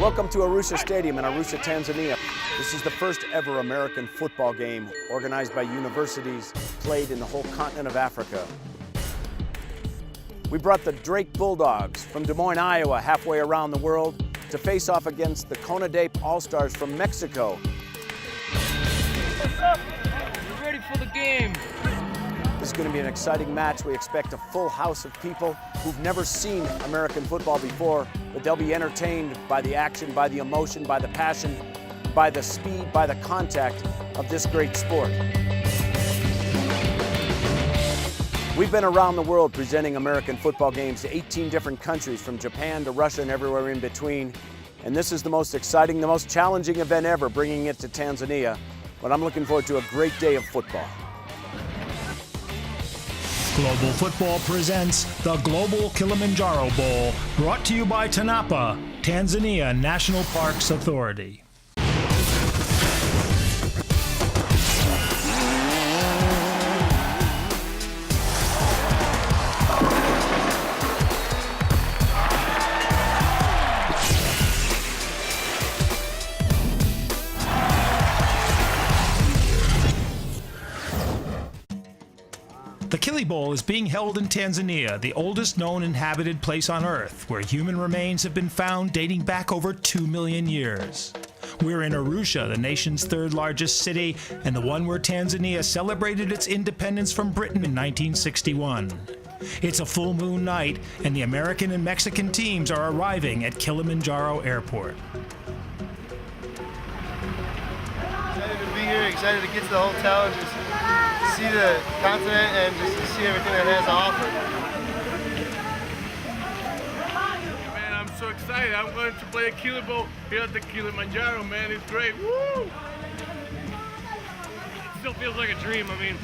Welcome to Arusha Stadium in Arusha, Tanzania. This is the first ever American football game organized by universities, played in the whole continent of Africa. We brought the Drake Bulldogs from Des Moines, Iowa, halfway around the world to face off against the CONADE All-Stars from Mexico. What's up? We're ready for the game. This is going to be an exciting match. We expect a full house of people who've never seen American football before, but they'll be entertained by the action, by the emotion, by the passion, by the speed, by the contact of this great sport. We've been around the world presenting American football games to 18 different countries, from Japan to Russia and everywhere in between. And this is the most exciting, the most challenging event ever, bringing it to Tanzania. But I'm looking forward to a great day of football. Global Football presents the Global Kilimanjaro Bowl, brought to you by TANAPA, Tanzania National Parks Authority. The Kili Bowl is being held in Tanzania, the oldest known inhabited place on Earth, where human remains have been found dating back over 2 million years. We're in Arusha, the nation's third largest city, and the one where Tanzania celebrated its independence from Britain in 1961. It's a full moon night, and the American and Mexican teams are arriving at Kilimanjaro Airport. Excited to be here, excited to get to the hotel and just see the continent and just to see everything that it has to offer. Man, I'm so excited. I'm going to play a Kili Bowl here at the Kilimanjaro, man. It's great. Woo! It still feels like a dream. I mean,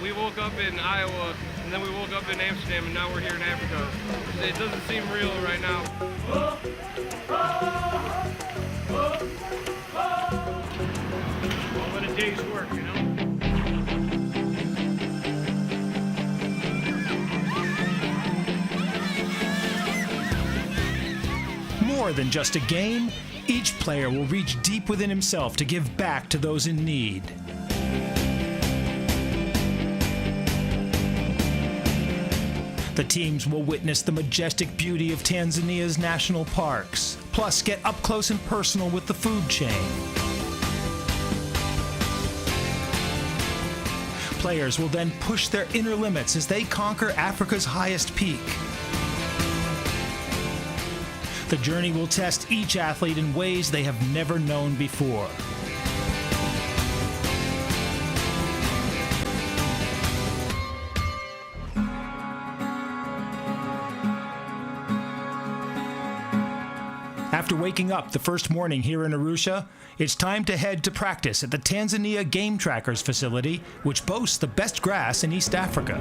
we woke up in Iowa, and then we woke up in Amsterdam, and now we're here in Africa. It doesn't seem real right now. What a day's work, you know? More than just a game, each player will reach deep within himself to give back to those in need. The teams will witness the majestic beauty of Tanzania's national parks, plus get up close and personal with the food chain. Players will then push their inner limits as they conquer Africa's highest peak. The journey will test each athlete in ways they have never known before. After waking up the first morning here in Arusha, it's time to head to practice at the Tanzania Game Trackers facility, which boasts the best grass in East Africa.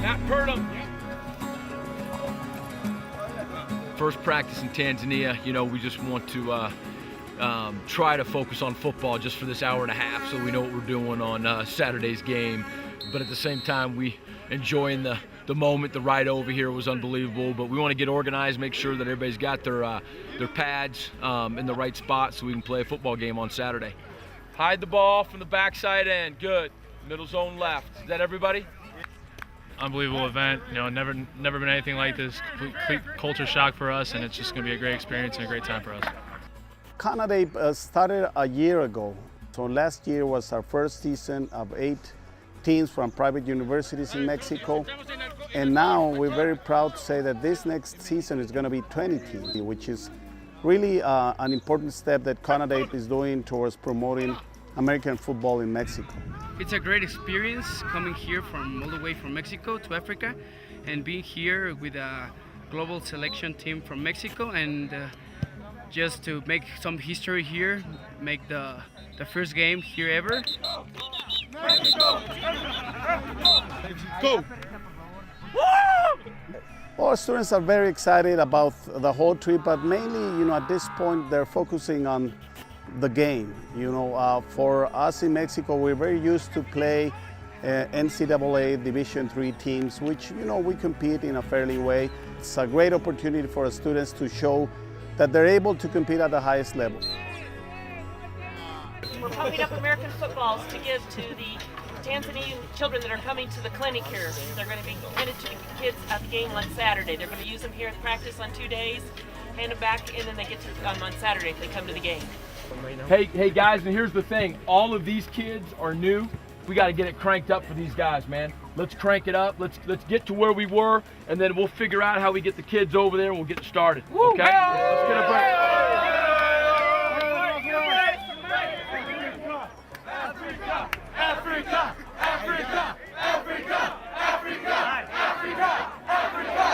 Not Purdom. First practice in Tanzania, you know, we just want to try to focus on football just for this hour and a half, so we know what we're doing on Saturday's game. But at the same time, we enjoying the moment. The ride over here was unbelievable, but we want to get organized, make sure that everybody's got their pads in the right spot so we can play a football game on Saturday. Hide the ball from the backside end. Good. Middle zone left. Is that everybody? Unbelievable event. You know, never been anything like this. Complete culture shock for us, and it's just going to be a great experience and a great time for us. CONADE started a year ago. So last year was our first season of 8 teams from private universities in Mexico. And now we're very proud to say that this next season is going to be 20 teams, which is really an important step that CONADE is doing towards promoting American football in Mexico. It's a great experience coming here from all the way from Mexico to Africa and being here with a global selection team from Mexico, and just to make some history here, make the first game here ever. Go! Our students are very excited about the whole trip, but mainly, at this point, they're focusing on the game. For us in Mexico, we're very used to play NCAA Division III teams, which, you know, we compete in a fairly way. It's a great opportunity for our students to show that they're able to compete at the highest level. We're pumping up American footballs to give to the Tanzanian children that are coming to the clinic here. They're going to be handed to the kids at the game on Saturday. They're going to use them here at practice on 2 days, hand them back, and then they get to them on Saturday if they come to the game. Hey guys, and here's the thing. All of these kids are new. We got to get it cranked up for these guys, man. Let's crank it up. Let's get to where we were, and then we'll figure out how we get the kids over there and we'll get started. Okay? Let's get a break. Africa! Africa! Africa! Africa! Africa! Africa!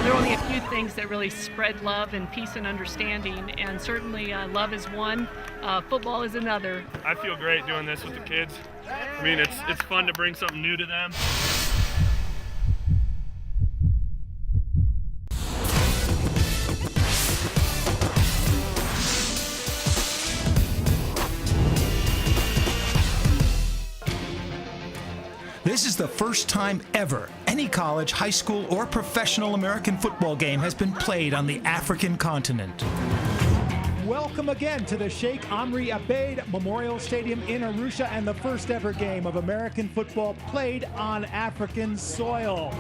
There are only a few things that really spread love and peace and understanding, and certainly love is one, football is another. I feel great doing this with the kids. I mean, it's fun to bring something new to them. This is the first time ever any college, high school, or professional American football game has been played on the African continent. Welcome again to the Sheikh Amri Abeid Memorial Stadium in Arusha and the first ever game of American football played on African soil.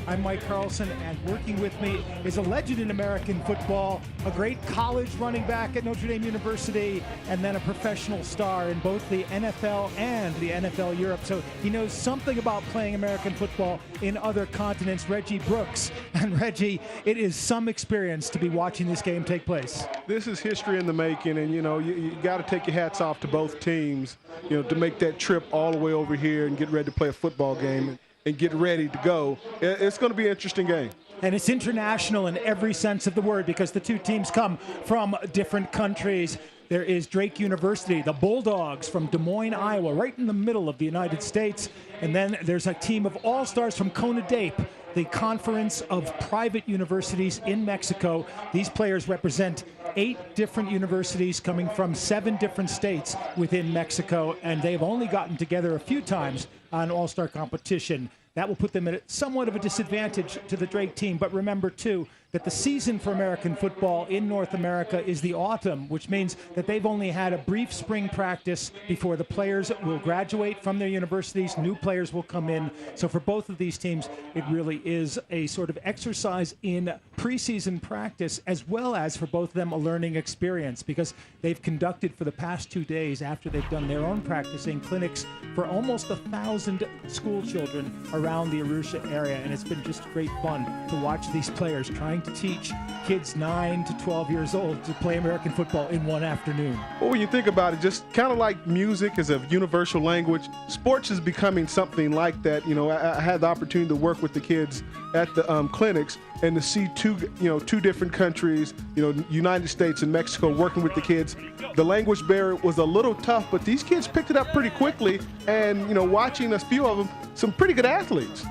I'm Mike Carlson, and working with me is a legend in American football, a great college running back at Notre Dame University, and then a professional star in both the NFL and the NFL Europe. So he knows something about playing American football in other continents, Reggie Brooks. And Reggie, it is some experience to be watching this game take place. This is history in the making, and you got to take your hats off to both teams, to make that trip all the way over here and get ready to play a football game and get ready to go. It's going to be an interesting game. And it's international in every sense of the word because the two teams come from different countries. There is Drake University, the Bulldogs from Des Moines, Iowa, right in the middle of the United States. And then there's a team of all-stars from CONADEP, the Conference of Private Universities in Mexico. These players represent 8 different universities coming from 7 different states within Mexico, and they've only gotten together a few times on all-star competition. That will put them at somewhat of a disadvantage to the Drake team. But remember, too, that the season for American football in North America is the autumn, which means that they've only had a brief spring practice before the players will graduate from their universities. New players will come in. So for both of these teams, it really is a sort of exercise in preseason practice, as well as for both of them a learning experience, because they've conducted for the past 2 days, after they've done their own practicing, clinics for almost 1,000 school children around the Arusha area. And it's been just great fun to watch these players trying to teach kids 9 to 12 years old to play American football in one afternoon. Well, when you think about it, just kind of like music is a universal language, sports is becoming something like that. I had the opportunity to work with the kids at the clinics and to see two different countries, United States and Mexico, working with the kids. The language barrier was a little tough, but these kids picked it up pretty quickly, and watching a few of them, some pretty good athletes.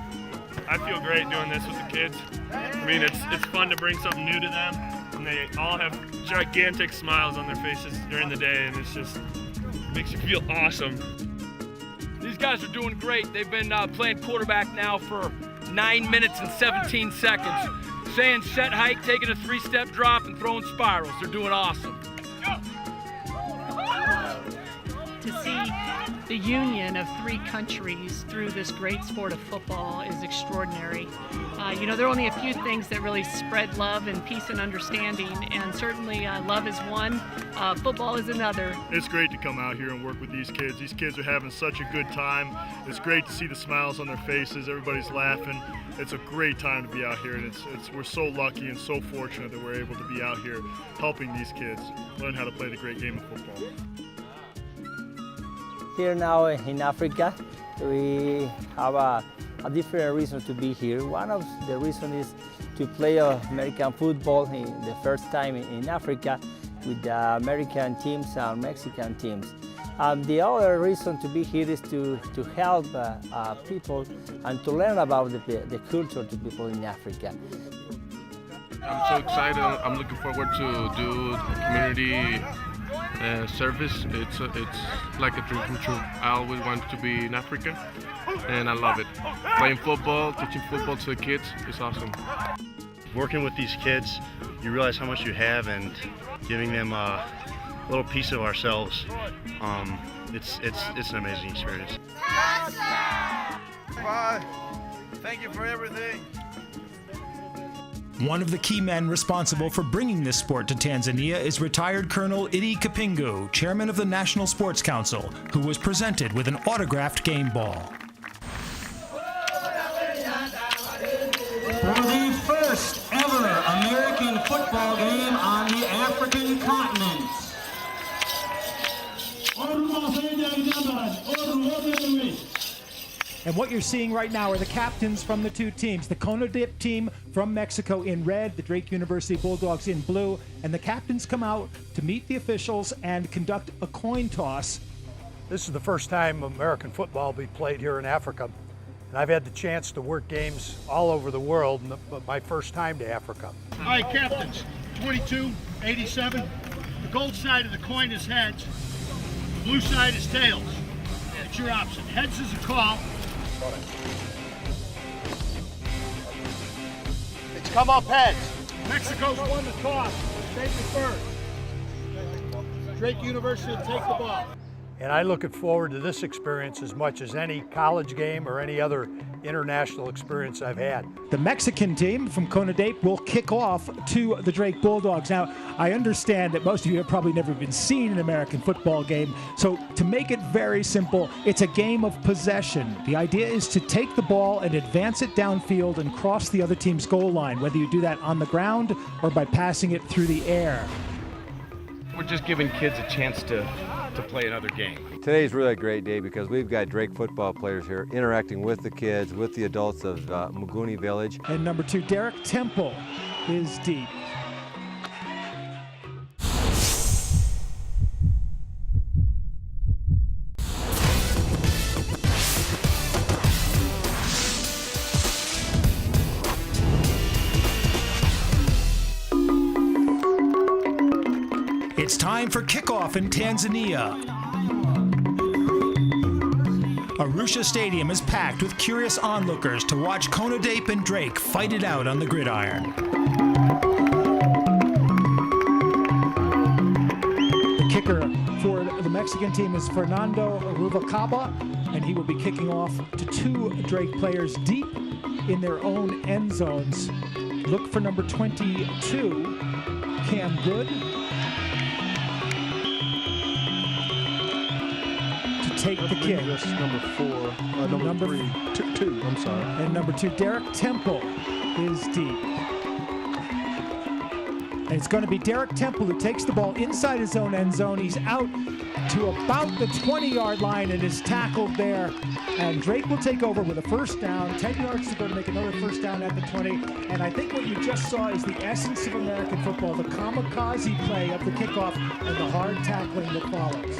I feel great doing this with the kids. I mean, it's fun to bring something new to them, and they all have gigantic smiles on their faces during the day, and it makes you feel awesome. These guys are doing great. They've been playing quarterback now for 9 minutes and 17 seconds. Saying set hike, taking a 3-step drop, and throwing spirals. They're doing awesome. To see the union of 3 countries through this great sport of football is extraordinary. There are only a few things that really spread love and peace and understanding, and certainly love is one, football is another. It's great to come out here and work with these kids. These kids are having such a good time. It's great to see the smiles on their faces. Everybody's laughing. It's a great time to be out here, and we're so lucky and so fortunate that we're able to be out here helping these kids learn how to play the great game of football. Here now in Africa, we have a different reason to be here. One of the reasons is to play American football the first time in Africa with the American teams and Mexican teams. The other reason to be here is to help people and to learn about the culture to people in Africa. I'm so excited. I'm looking forward to do community service. It's like a dream come true. I always wanted to be in Africa, and I love it. Playing football, teaching football to the kids, it's awesome. Working with these kids, you realize how much you have, and giving them a little piece of ourselves. It's an amazing experience. Bye. Thank you for everything. One of the key men responsible for bringing this sport to Tanzania is retired Colonel Idi Kapingu, chairman of the National Sports Council, who was presented with an autographed game ball. For the first ever American football game on the African continent. And what you're seeing right now are the captains from the two teams. The CONADIP team from Mexico in red, the Drake University Bulldogs in blue, and the captains come out to meet the officials and conduct a coin toss. This is the first time American football will be played here in Africa. And I've had the chance to work games all over the world, but my first time to Africa. All right, captains, 22, 87. The gold side of the coin is heads. The blue side is tails. It's your option. Heads is a call. It's come up heads. Mexico's won the toss. Take it first. Drake University will take the ball. And I look forward to this experience as much as any college game or any other international experience I've had. The Mexican team from CONADIP will kick off to the Drake Bulldogs. Now, I understand that most of you have probably never even seen an American football game, so to make it very simple, it's a game of possession. The idea is to take the ball and advance it downfield and cross the other team's goal line, whether you do that on the ground or by passing it through the air. We're just giving kids a chance to play another game. Today's really a great day because we've got Drake football players here interacting with the kids, with the adults of Muguni Village. And number 2, Derek Temple is deep. It's time for kickoff in Tanzania. Arusha Stadium is packed with curious onlookers to watch CONADIP and Drake fight it out on the gridiron. The kicker for the Mexican team is Fernando Rubalcaba, and he will be kicking off to 2 Drake players deep in their own end zones. Look for number 22, Cam Good, take the kick. That's number 4, number 3, 2, I'm sorry. And number 2, Derek Temple is deep. And it's going to be Derek Temple who takes the ball inside his own end zone. He's out to about the 20-yard line and is tackled there. And Drake will take over with a first down, 10 yards to go to make another first down at the 20. And I think what you just saw is the essence of American football, the kamikaze play of the kickoff and the hard tackling that follows.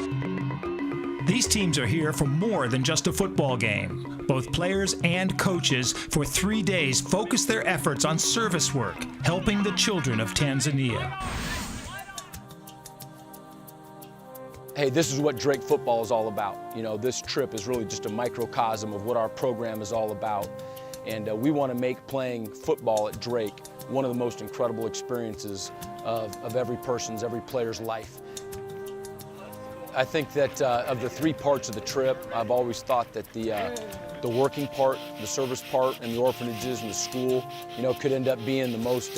These teams are here for more than just a football game. Both players and coaches for 3 days focus their efforts on service work, helping the children of Tanzania. Hey, this is what Drake football is all about. You know, this trip is really just a microcosm of what our program is all about. And we want to make playing football at Drake one of the most incredible experiences of every player's life. I think that of the 3 parts of the trip, I've always thought that the working part, the service part, and the orphanages and the school, you know, could end up being the most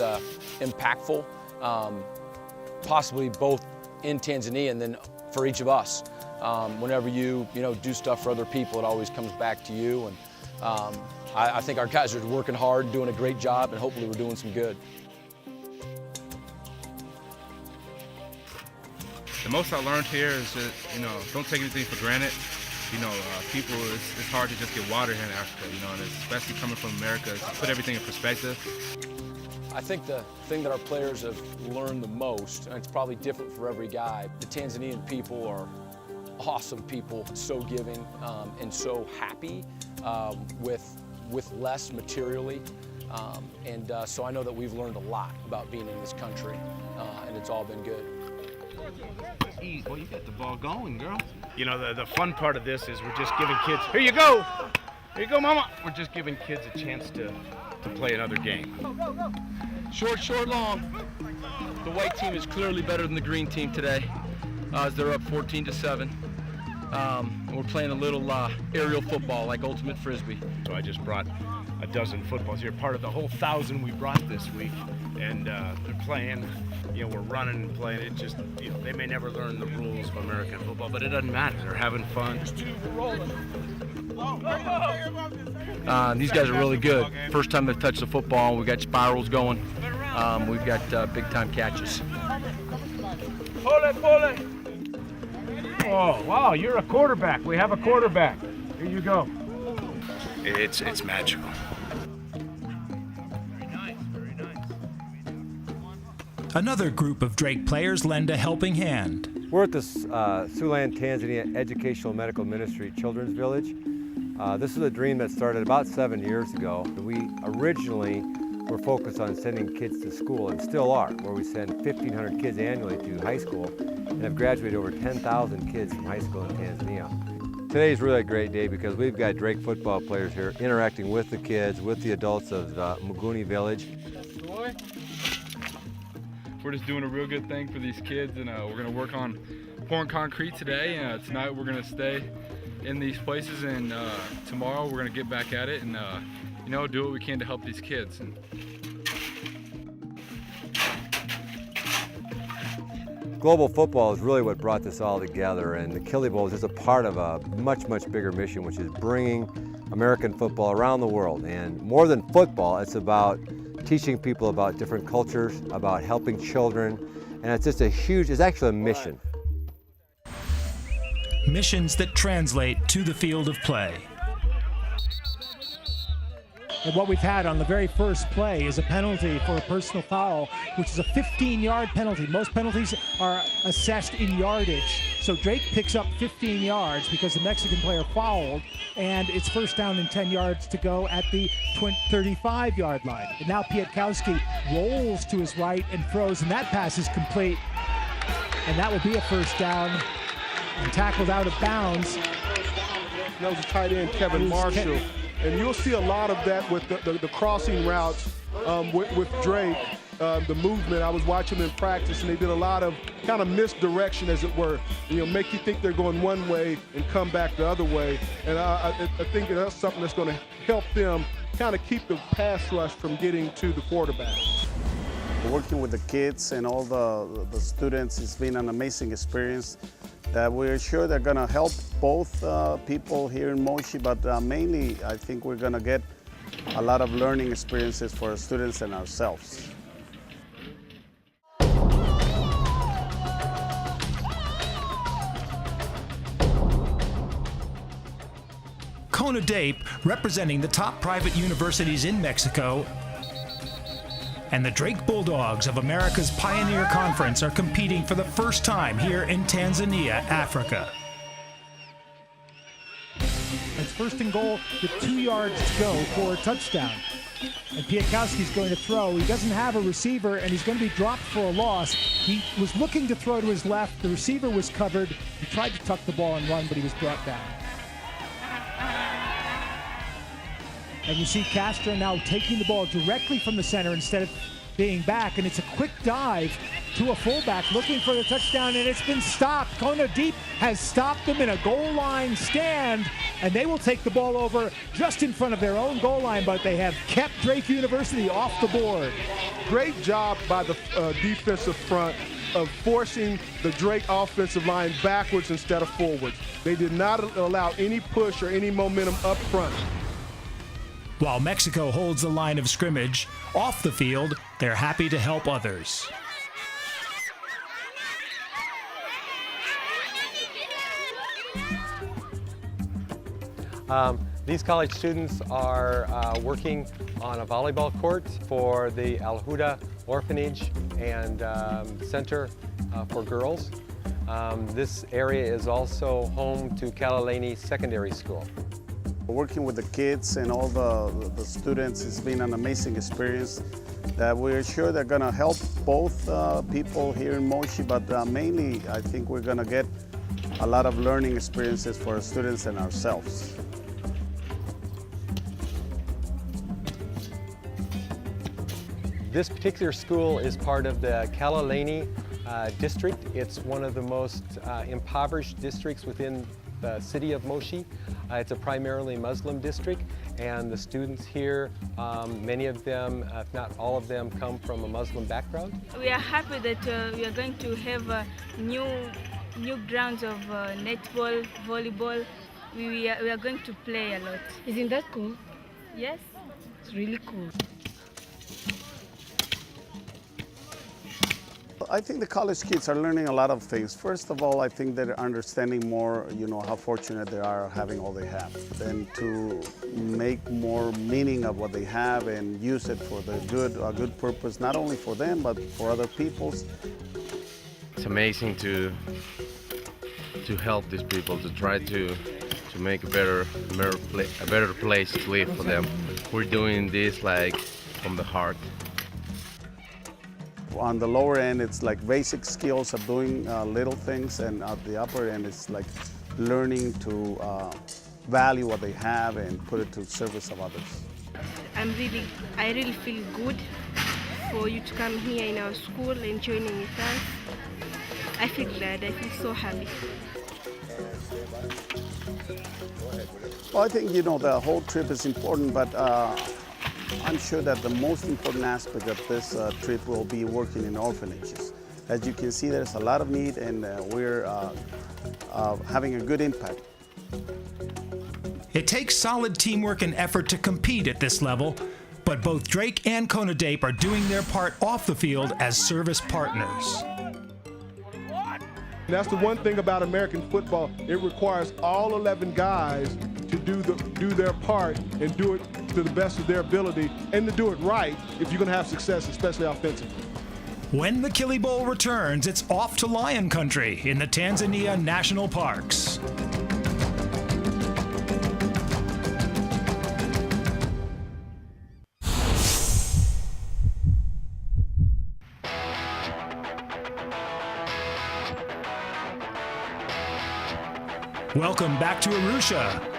impactful, possibly both in Tanzania and then for each of us. Whenever you do stuff for other people, it always comes back to you. And I think our guys are working hard, doing a great job, and hopefully we're doing some good. The most I learned here is that, don't take anything for granted. People, it's hard to just get water here in Africa, and especially coming from America, to put everything in perspective. I think the thing that our players have learned the most, and it's probably different for every guy, the Tanzanian people are awesome people, so giving and so happy with with less materially. So I know that we've learned a lot about being in this country, and it's all been good. Well, you got the ball going, girl. You know, the fun part of this is we're just giving kids, here you go, mama. We're just giving kids a chance to play another game. Short, long. The white team is clearly better than the green team today, as they're up 14-7. And we're playing a little aerial football like ultimate frisbee. So I just brought a dozen footballs here, part of the whole 1,000 we brought this week, and they're playing. You know, we're running and playing. It just, you know, they may never learn the rules of American football, but it doesn't matter. They're having fun. These guys are really good. First time they've touched the football, we got spirals going. We've got big time catches. Pull it. Oh, wow, you're a quarterback. We have a quarterback. Here you go. It's magical. Another group of Drake players lend a helping hand. We're at the Siouxland, Tanzania Educational Medical Ministry Children's Village. This is a dream that started about 7 years ago. We originally were focused on sending kids to school, and still are, where we send 1,500 kids annually to high school and have graduated over 10,000 kids from high school in Tanzania. Today's really a great day because we've got Drake football players here interacting with the kids, with the adults of Muguni Village. We're just doing a real good thing for these kids, and we're going to work on pouring concrete today. Tonight we're going to stay in these places, and tomorrow we're going to get back at it and you know, do what we can to help these kids. Global football is really what brought this all together, and the Kili Bowl is just a part of a much, much bigger mission, which is bringing American football around the world. And more than football, it's about teaching people about different cultures, about helping children, and it's just it's actually a mission. Missions that translate to the field of play. And what we've had on the very first play is a penalty for a personal foul, which is a 15-yard penalty. Most penalties are assessed in yardage. So Drake picks up 15 yards because the Mexican player fouled, and it's first down and 10 yards to go at the 35-yard line. And now Pietkowski rolls to his right and throws, and that pass is complete. And that will be a first down and tackled out of bounds. That was a tight end, Kevin Marshall. And you'll see a lot of that with the crossing routes with Drake, the movement. I was watching them in practice, and they did a lot of kind of misdirection, as it were. You know, make you think they're going one way and come back the other way. And I think that's something that's going to help them kind of keep the pass rush from getting to the quarterback. Working with the kids and all the students, it's been an amazing experience. We're sure they're going to help both people here in Moshi, but mainly I think we're going to get a lot of learning experiences for our students and ourselves. CONADEP, representing the top private universities in Mexico, and the Drake Bulldogs of America's Pioneer Conference are competing for the first time here in Tanzania, Africa. It's first and goal with 2 yards to go for a touchdown. And Pietkowski's going to throw. He doesn't have a receiver, and he's going to be dropped for a loss. He was looking to throw to his left. The receiver was covered. He tried to tuck the ball and run, but he was brought down. And you see Castro now taking the ball directly from the center instead of being back, and it's a quick dive to a fullback looking for the touchdown, and it's been stopped. CONADEP has stopped them in a goal line stand, and they will take the ball over just in front of their own goal line, but they have kept Drake University off the board. Great job by the defensive front of forcing the Drake offensive line backwards instead of forwards. They did not allow any push or any momentum up front. While Mexico holds the line of scrimmage, off the field, they're happy to help others. These college students are working on a volleyball court for the Al Huda Orphanage and Center for Girls. This area is also home to Kalaleni Secondary School. Working with the kids and all the students has been an amazing experience that we're sure they're going to help both people here in Moshi, but mainly I think we're going to get a lot of learning experiences for our students and ourselves. This particular school is part of the Kalaleni district. It's one of the most impoverished districts within the city of Moshi. It's a primarily Muslim district, and the students here, many of them, if not all of them, come from a Muslim background. We are happy that we are going to have new grounds of netball, volleyball. We are going to play a lot. Isn't that cool? Yes. It's really cool. I think the college kids are learning a lot of things. First of all, I think they're understanding more, how fortunate they are having all they have. Then to make more meaning of what they have and use it for a good purpose, not only for them, but for other people's. It's amazing to help these people, to try to make a better place to live for them. We're doing this like from the heart. On the lower end, it's like basic skills of doing little things, and at the upper end, it's like learning to value what they have and put it to service of others. I really feel good for you to come here in our school and joining with us. I feel glad, I feel so happy. Well, I think, the whole trip is important, but I'm sure that the most important aspect of this trip will be working in orphanages. As you can see, there's a lot of need, and we're having a good impact. It takes solid teamwork and effort to compete at this level, but both Drake and CONADAPE are doing their part off the field as service partners. That's the one thing about American football. It requires all 11 guys to do their part and do it to the best of their ability, and to do it right if you're going to have success, especially offensively. When the Kili Bowl returns, it's off to lion country in the Tanzania national parks. Welcome back to Arusha.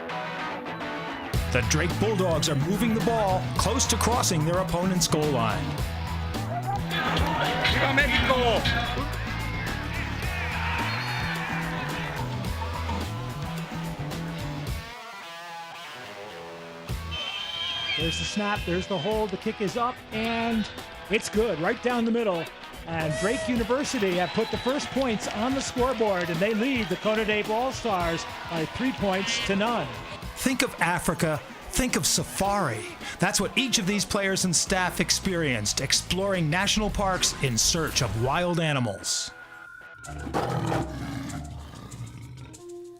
The Drake Bulldogs are moving the ball close to crossing their opponent's goal line. You're gonna make it goal. There's the snap, there's the hold, the kick is up, and it's good, right down the middle. And Drake University have put the first points on the scoreboard, and they lead the CONADAPE All-Stars by 3 points to none. Think of Africa, think of safari. That's what each of these players and staff experienced, exploring national parks in search of wild animals.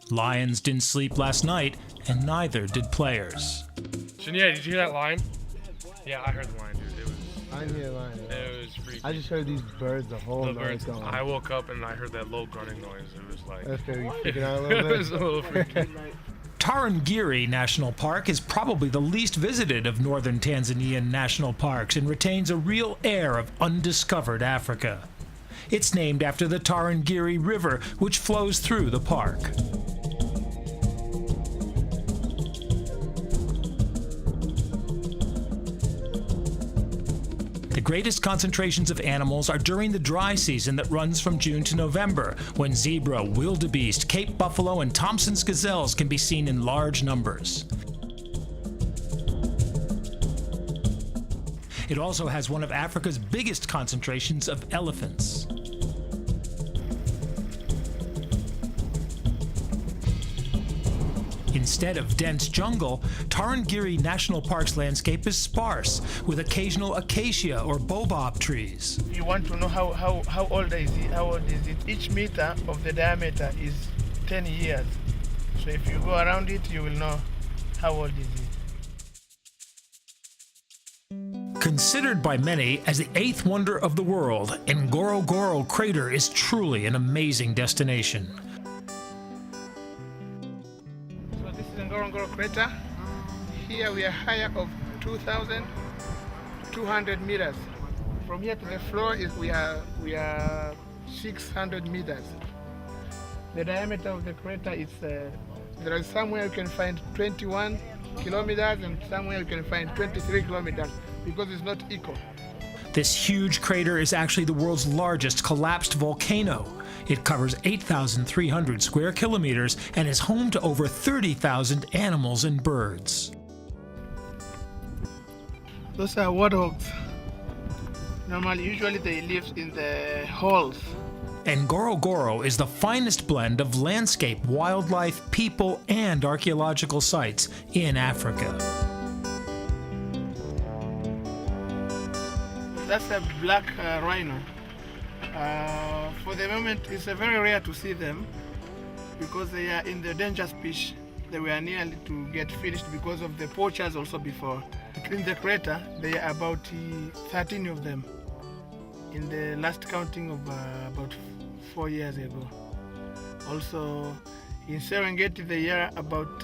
Lions didn't sleep last night, and neither did players. Shania, did you hear that line? Yeah, I heard the line, dude. I didn't hear a line. It was freaky. I just heard these birds the whole night going. I woke up and I heard that low grunting noise. It was like... That's good. You freaking out a little bit? It was a little freaky. Tarangire National Park is probably the least visited of northern Tanzanian national parks and retains a real air of undiscovered Africa. It's named after the Tarangire River, which flows through the park. The greatest concentrations of animals are during the dry season that runs from June to November, when zebra, wildebeest, Cape buffalo, and Thompson's gazelles can be seen in large numbers. It also has one of Africa's biggest concentrations of elephants. Instead of dense jungle, Tarangire National Park's landscape is sparse, with occasional acacia or baobab trees. If you want to know how old is it, each meter of the diameter is 10 years. So if you go around it, you will know how old is it. Considered by many as the 8th wonder of the world, Ngorongoro Crater is truly an amazing destination. So this is Ngorongoro Crater. Here we are higher of 2,200 meters. From here to the floor we are 600 meters. The diameter of the crater is there is somewhere you can find 21 kilometers and somewhere you can find 23 kilometers because it's not equal. This huge crater is actually the world's largest collapsed volcano. It covers 8,300 square kilometers and is home to over 30,000 animals and birds. Those are warthogs. Usually they live in the holes. And Ngorongoro is the finest blend of landscape, wildlife, people, and archaeological sites in Africa. That's a black rhino. For the moment, it's very rare to see them because they are in the danger species. They were nearly to get finished because of the poachers also before. In the crater, there are about 13 of them in the last counting of about 4 years ago. Also, in Serengeti, they are about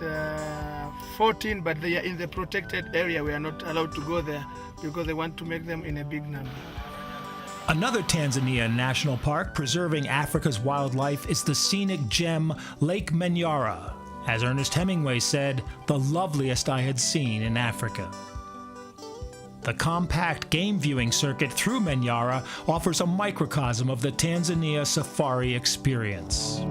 14, but they are in the protected area. We are not allowed to go there because they want to make them in a big number. Another Tanzania national park preserving Africa's wildlife is the scenic gem Lake Manyara. As Ernest Hemingway said, the loveliest I had seen in Africa. The compact game viewing circuit through Manyara offers a microcosm of the Tanzania safari experience.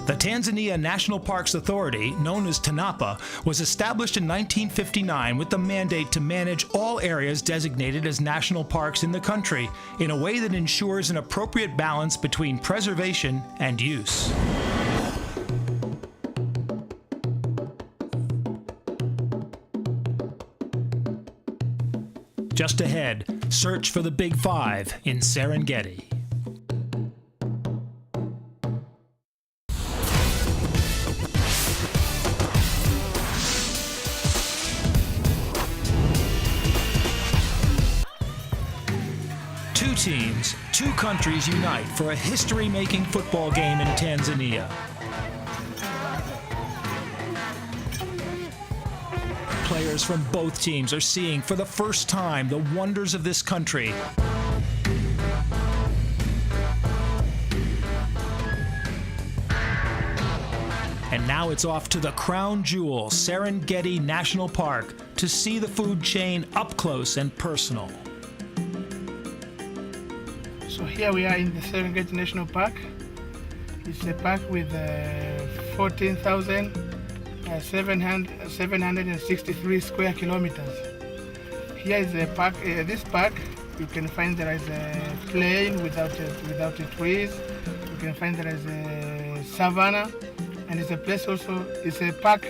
The Tanzania National Parks Authority, known as TANAPA, was established in 1959 with the mandate to manage all areas designated as national parks in the country in a way that ensures an appropriate balance between preservation and use. Just ahead, search for the Big Five in Serengeti. Two teams, two countries unite for a history-making football game in Tanzania. Players from both teams are seeing for the first time the wonders of this country. And now it's off to the crown jewel, Serengeti National Park, to see the food chain up close and personal. So here we are in the Serengeti National Park. It's a park with 14,763 square kilometers. Here is a park. This park, you can find there is a plain without the trees. You can find there is a savanna, and it's a place also. It's a park.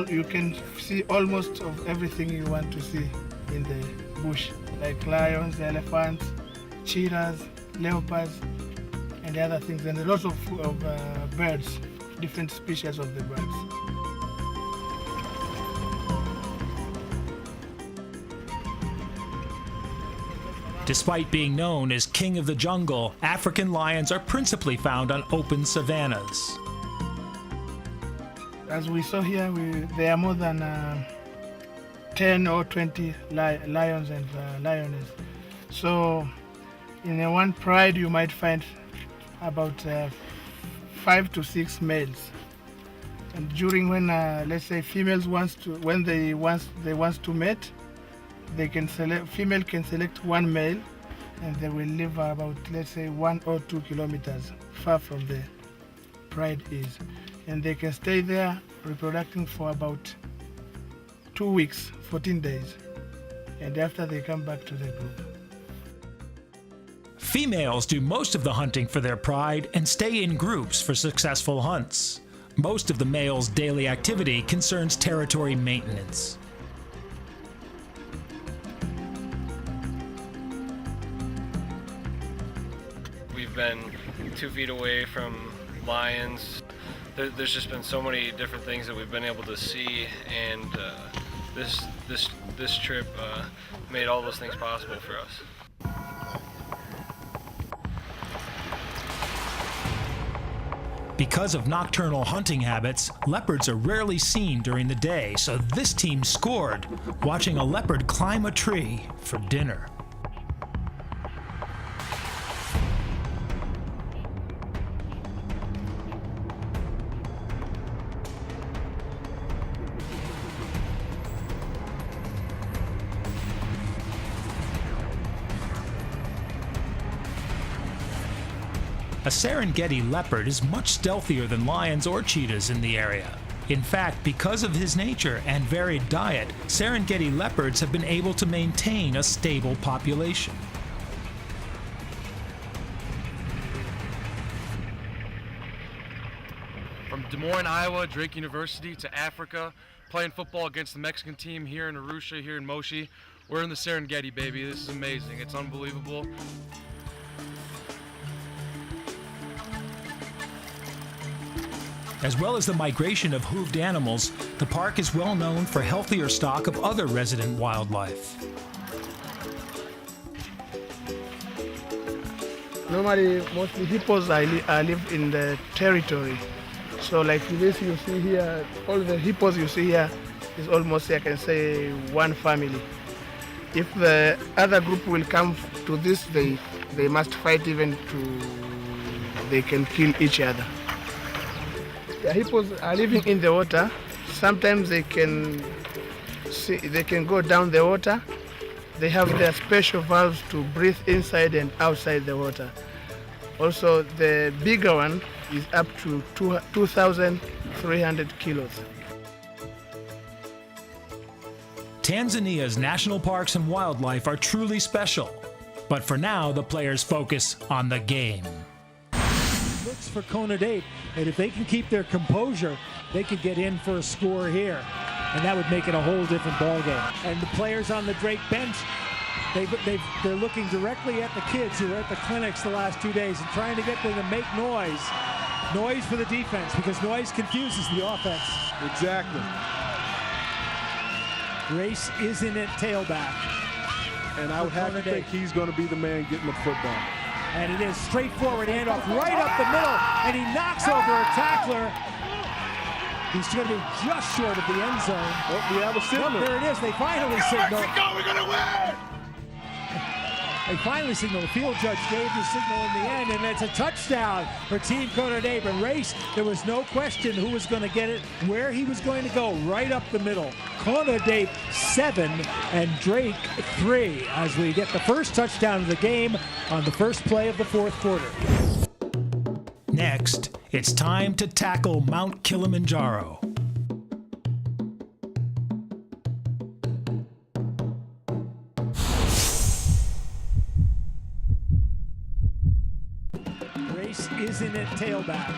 You can see almost of everything you want to see in the bush, like lions, elephants, cheetahs, leopards, and the other things, and lots of birds, different species of the birds. Despite being known as king of the jungle, African lions are principally found on open savannas. As we saw here, there are more than 10 or 20 lions and lioness. So in one pride you might find about 5 to 6 males. And during when let's say females want to mate, they can select, female can select one male, and they will live about, let's say, 1 or 2 kilometers far from the pride is. And they can stay there reproducing for about 2 weeks, 14 days. And after they come back to the group. Females do most of the hunting for their pride and stay in groups for successful hunts. Most of the males' daily activity concerns territory maintenance. We've been 2 feet away from lions. There's just been so many different things that we've been able to see, and this trip made all those things possible for us. Because of nocturnal hunting habits, leopards are rarely seen during the day, so this team scored watching a leopard climb a tree for dinner. A Serengeti leopard is much stealthier than lions or cheetahs in the area. In fact, because of his nature and varied diet, Serengeti leopards have been able to maintain a stable population. From Des Moines, Iowa, Drake University, to Africa, playing football against the Mexican team here in Arusha, here in Moshi. We're in the Serengeti, baby. This is amazing. It's unbelievable. As well as the migration of hooved animals, the park is well known for healthier stock of other resident wildlife. Normally, mostly hippos live in the territory. So like this you see here, all the hippos you see here is almost, I can say, one family. If the other group will come to this, they must fight even they can kill each other. The hippos are living in the water. Sometimes they can go down the water. They have their special valves to breathe inside and outside the water. Also, the bigger one is up to 2,300 kilos. Tanzania's national parks and wildlife are truly special. But for now, the players focus on the game. Looks for Kona-Dape, and if they can keep their composure, they could get in for a score here, and that would make it a whole different ballgame. And the players on the Drake bench, they're looking directly at the kids who were at the clinics the last 2 days and trying to get them to make noise for the defense, because noise confuses the offense. Exactly. Race is in at tailback. And I would have to think he's going to be the man getting the football. And it is straightforward handoff right up the middle, and he knocks over a tackler. He's going to be just short of the end zone. Oh, we have a signal. There it is. They finally signal. Mexico, we're going to win! They finally signaled. The field judge gave the signal in the end, and it's a touchdown for Team Kona-Dape. And race, there was no question who was going to get it, where he was going to go, right up the middle. Kona-Dape 7 and Drake 3 as we get the first touchdown of the game on the first play of the fourth quarter. Next, it's time to tackle Mount Kilimanjaro. Race is in at tailback.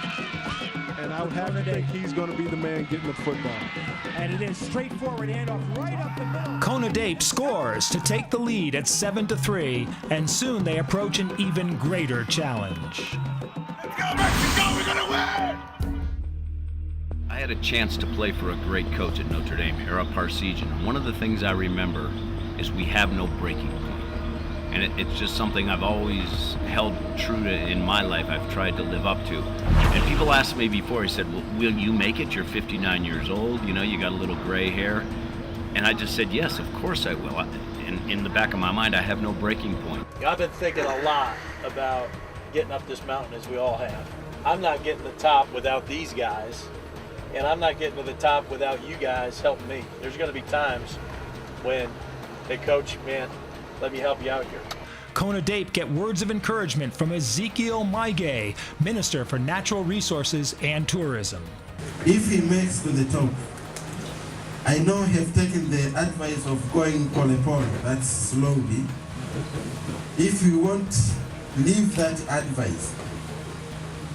And I would have to think he's going to be the man getting the football. And it is straightforward handoff right up the middle. Kona-Dape scores to take the lead at 7-3, and soon they approach an even greater challenge. Let's go, Mexico! We're going to win! I had a chance to play for a great coach at Notre Dame, Ara Parsegian. One of the things I remember is we have no breaking point. And it's just something I've always held true to in my life. I've tried to live up to. And people asked me before, he said, well, will you make it? You're 59 years old, you know, you got a little gray hair. And I just said, yes, of course I will. And in the back of my mind, I have no breaking point. I've been thinking a lot about getting up this mountain, as we all have. I'm not getting to the top without these guys, and I'm not getting to the top without you guys helping me. There's going to be times when, hey, coach, man, let me help you out here. Kona-Dape get words of encouragement from Ezekiel Maige, Minister for Natural Resources and Tourism. If he makes to the top, I know he have taken the advice of going pole, that's slowly. If you won't leave that advice,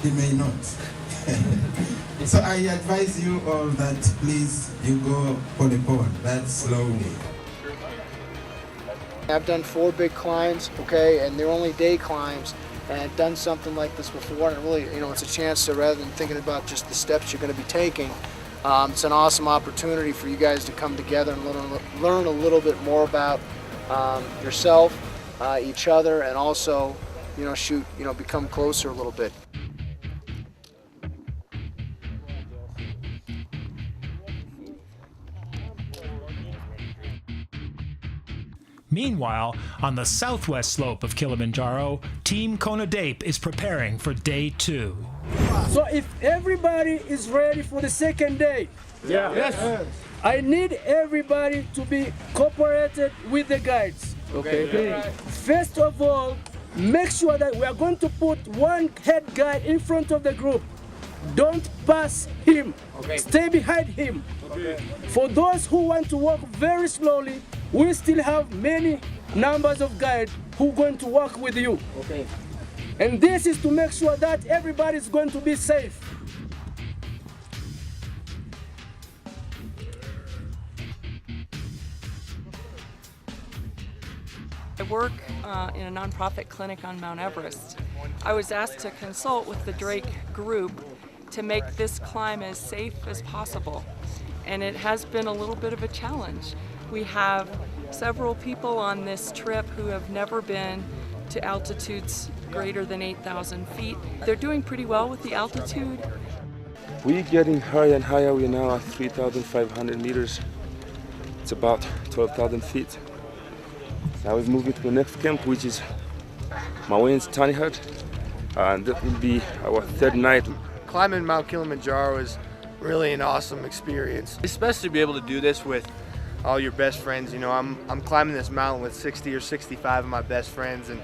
he may not. So I advise you all that please, you go pole, that's slowly. I've done 4 big climbs, okay, and they're only day climbs, and I've done something like this before, and really, you know, it's a chance to, rather than thinking about just the steps you're going to be taking, it's an awesome opportunity for you guys to come together and learn a little bit more about yourself, each other, and also, become closer a little bit. Meanwhile, on the southwest slope of Kilimanjaro, Team Konadeep is preparing for day 2. So if everybody is ready for the second day, yes, I need everybody to be cooperated with the guides. Okay. First of all, make sure that we are going to put one head guide in front of the group. Don't pass him. Okay. Stay behind him. Okay. For those who want to walk very slowly, we still have many numbers of guides who are going to walk with you. Okay. And this is to make sure that everybody is going to be safe. I work in a nonprofit clinic on Mount Everest. I was asked to consult with the Drake group to make this climb as safe as possible. And it has been a little bit of a challenge. We have several people on this trip who have never been to altitudes greater than 8,000 feet. They're doing pretty well with the altitude. We're getting higher and higher. We're now at 3,500 meters. It's about 12,000 feet. Now we're moving to the next camp, which is Mawen's Tiny Hut. And that will be our third night. Climbing Mount Kilimanjaro is really an awesome experience, especially to be able to do this with all your best friends. You know, I'm climbing this mountain with 60 or 65 of my best friends, and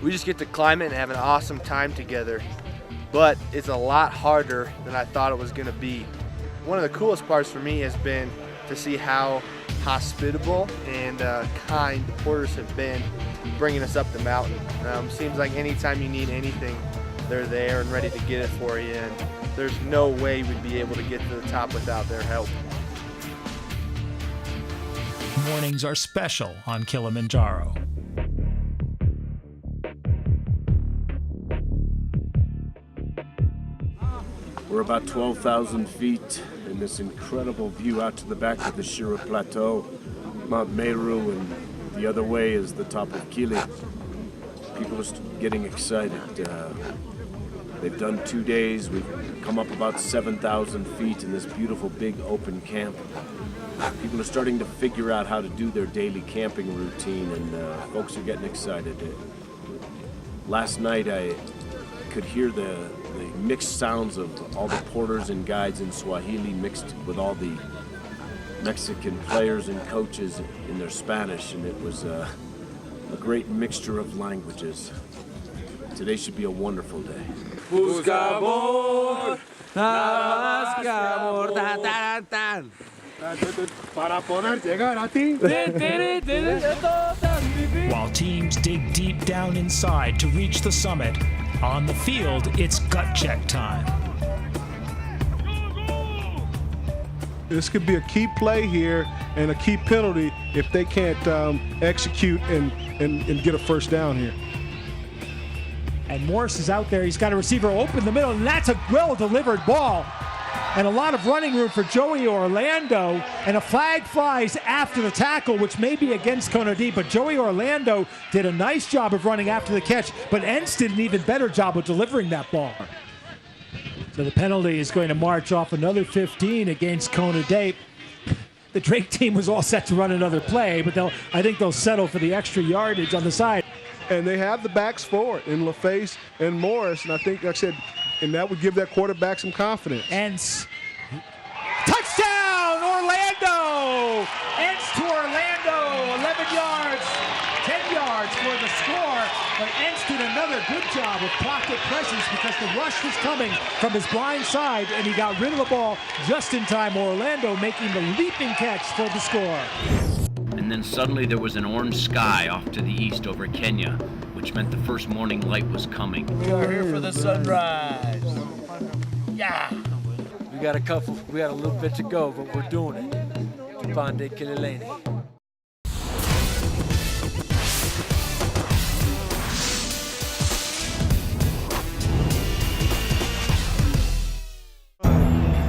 we just get to climb it and have an awesome time together. But it's a lot harder than I thought it was going to be. One of the coolest parts for me has been to see how hospitable and kind the porters have been bringing us up the mountain. Seems like anytime you need anything, they're there and ready to get it for you, and there's no way we'd be able to get to the top without their help. Mornings are special on Kilimanjaro. We're about 12,000 feet in this incredible view out to the back of the Shira Plateau, Mount Meru, and the other way is the top of Kili. People are getting excited. They've done 2 days. We've come up about 7,000 feet in this beautiful big open camp. People are starting to figure out how to do their daily camping routine, and folks are getting excited. Last night I could hear the mixed sounds of all the porters and guides in Swahili mixed with all the Mexican players and coaches in their Spanish, and it was a great mixture of languages. Today should be a wonderful day. Busca amor, nada más que amor, tan, tan, tan. Para poder llegar a ti. While teams dig deep down inside to reach the summit, on the field, it's gut check time. This could be a key play here and a key penalty if they can't execute and get a first down here. And Morris is out there. He's got a receiver open the middle, and that's a well-delivered ball. And a lot of running room for Joey Orlando, and a flag flies after the tackle, which may be against Konadeep, but Joey Orlando did a nice job of running after the catch, but Entz did an even better job of delivering that ball. So the penalty is going to march off another 15 against Konadeep. The Drake team was all set to run another play, but I think they'll settle for the extra yardage on the side. And they have the backs for it in LaFace and Morris, and I think, like I said, and that would give that quarterback some confidence. Entz. Touchdown, Orlando! Entz to Orlando, 11 yards, 10 yards for the score, but Entz did another good job of pocket presence because the rush was coming from his blind side, and he got rid of the ball just in time. Orlando making the leaping catch for the score. And then suddenly there was an orange sky off to the east over Kenya, which meant the first morning light was coming. We are here for the sunrise. Yeah. We got a little bit to go, but we're doing it. Tupande Kilileni.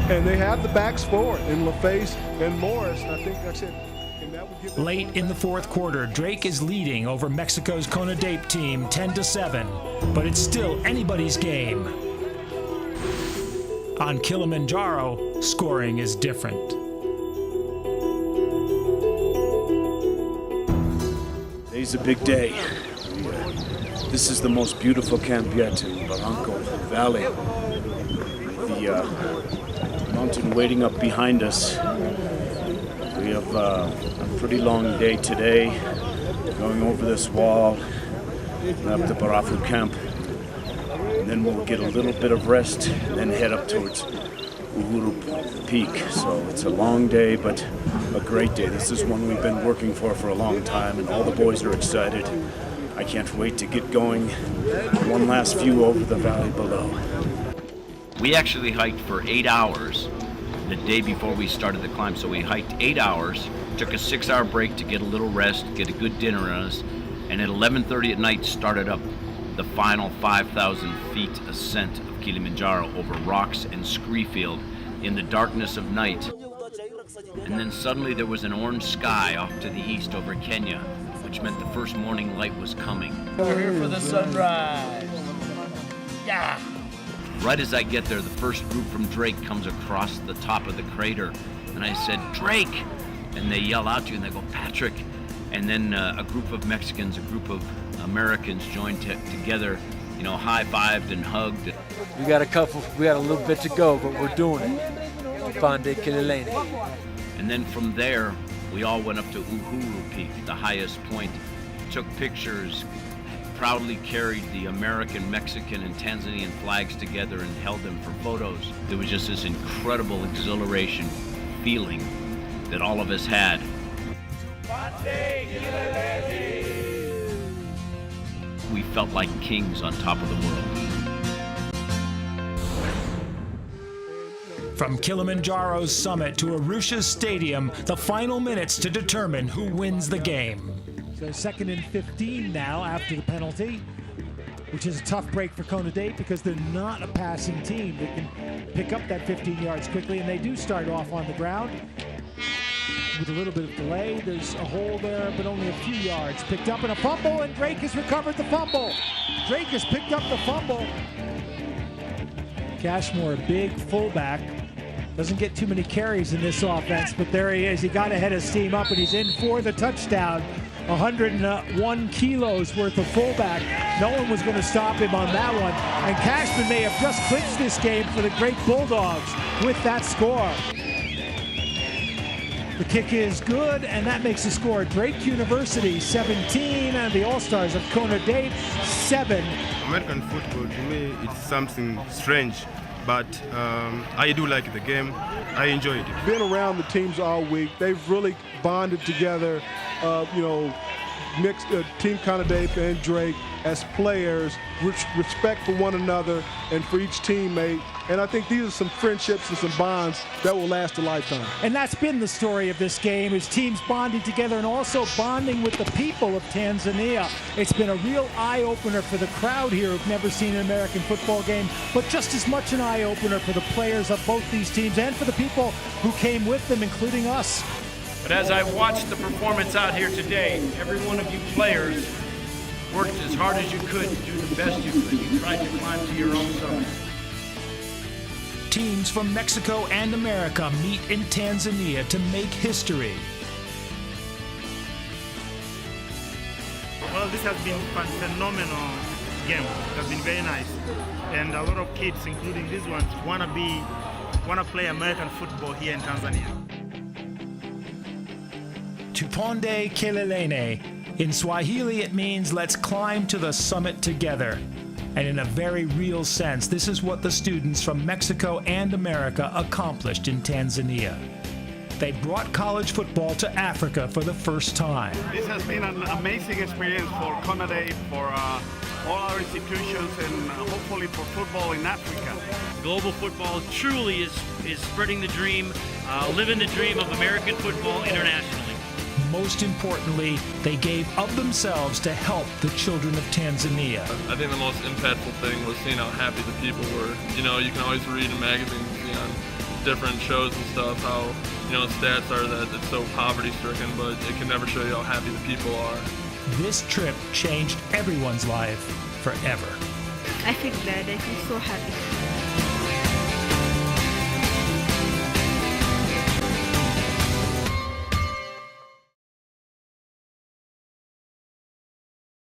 And they have the backs for it in LaFace and Morris. I think, like I said, and that would give Late in the fourth quarter, Drake is leading over Mexico's Konadeep team 10-7, but it's still anybody's game. On Kilimanjaro, scoring is different. Today's a big day. This is the most beautiful camp yet in Barranco Valley. The mountain waiting up behind us. We have a pretty long day today, going over this wall and up to Barafu camp. And then we'll get a little bit of rest and then head up towards Uhuru Peak. So it's a long day, but a great day. This is one we've been working for a long time, and all the boys are excited. I can't wait to get going. One last view over the valley below. We actually hiked for 8 hours the day before we started the climb. So we hiked 8 hours, took a 6-hour break to get a little rest, get a good dinner on us, and at 11:30 at night started up the final 5,000 feet ascent of Kilimanjaro over rocks and scree field in the darkness of night. And then suddenly there was an orange sky off to the east over Kenya, which meant the first morning light was coming. We're here for the sunrise. Yeah. Right as I get there, the first group from Drake comes across the top of the crater, and I said, "Drake!" And they yell out to you, and they go, "Patrick!" And then a group of Mexicans, a group of Americans joined together, you know, high-fived and hugged. We got a little bit to go, but we're doing it. Ponde Kililene. And then from there, we all went up to Uhuru Peak, the highest point, took pictures, proudly carried the American, Mexican, and Tanzanian flags together and held them for photos. There was just this incredible exhilaration feeling that all of us had. We felt like kings on top of the world. From Kilimanjaro's summit to Arusha's stadium, the final minutes to determine who wins the game. So 2nd and 15 now after the penalty, which is a tough break for Kona Date because they're not a passing team. They can pick up that 15 yards quickly, and they do start off on the ground with a little bit of delay. There's a hole there, but only a few yards. Picked up in a fumble, and Drake has recovered the fumble. Drake has picked up the fumble. Cashmore, a big fullback. Doesn't get too many carries in this offense, but there he is. He got ahead of steam up, and he's in for the touchdown. 101 kilos worth of fullback. No one was going to stop him on that one. And Cashman may have just clinched this game for the Great Bulldogs with that score. The kick is good, and that makes the score Drake University 17, and the All-Stars of Kona Date 7. American football, to me, it's something strange, but I do like the game. I enjoy it. Been around the teams all week. They've really bonded together, mixed Team Conadape and Drake as players, respect for one another and for each teammate. And I think these are some friendships and some bonds that will last a lifetime. And that's been the story of this game, is teams bonding together and also bonding with the people of Tanzania. It's been a real eye-opener for the crowd here who've never seen an American football game, but just as much an eye-opener for the players of both these teams and for the people who came with them, including us. But as I watched the performance out here today, every one of you players worked as hard as you could to do the best you could. You tried to climb to your own summit. Teams from Mexico and America meet in Tanzania to make history. Well, this has been a phenomenal game. It has been very nice. And a lot of kids, including these ones, want to play American football here in Tanzania. Tuponde Kelelene. In Swahili, it means let's climb to the summit together. And in a very real sense, this is what the students from Mexico and America accomplished in Tanzania. They brought college football to Africa for the first time. This has been an amazing experience for CONADE, for all our institutions, and hopefully for football in Africa. Global football truly is spreading the dream, living the dream of American football internationally. Most importantly, they gave of themselves to help the children of Tanzania. I think the most impactful thing was seeing how happy the people were. You know, you can always read in magazines, on different shows and stuff, how, stats are that it's so poverty-stricken, but it can never show you how happy the people are. This trip changed everyone's life forever. I feel glad. I feel so happy.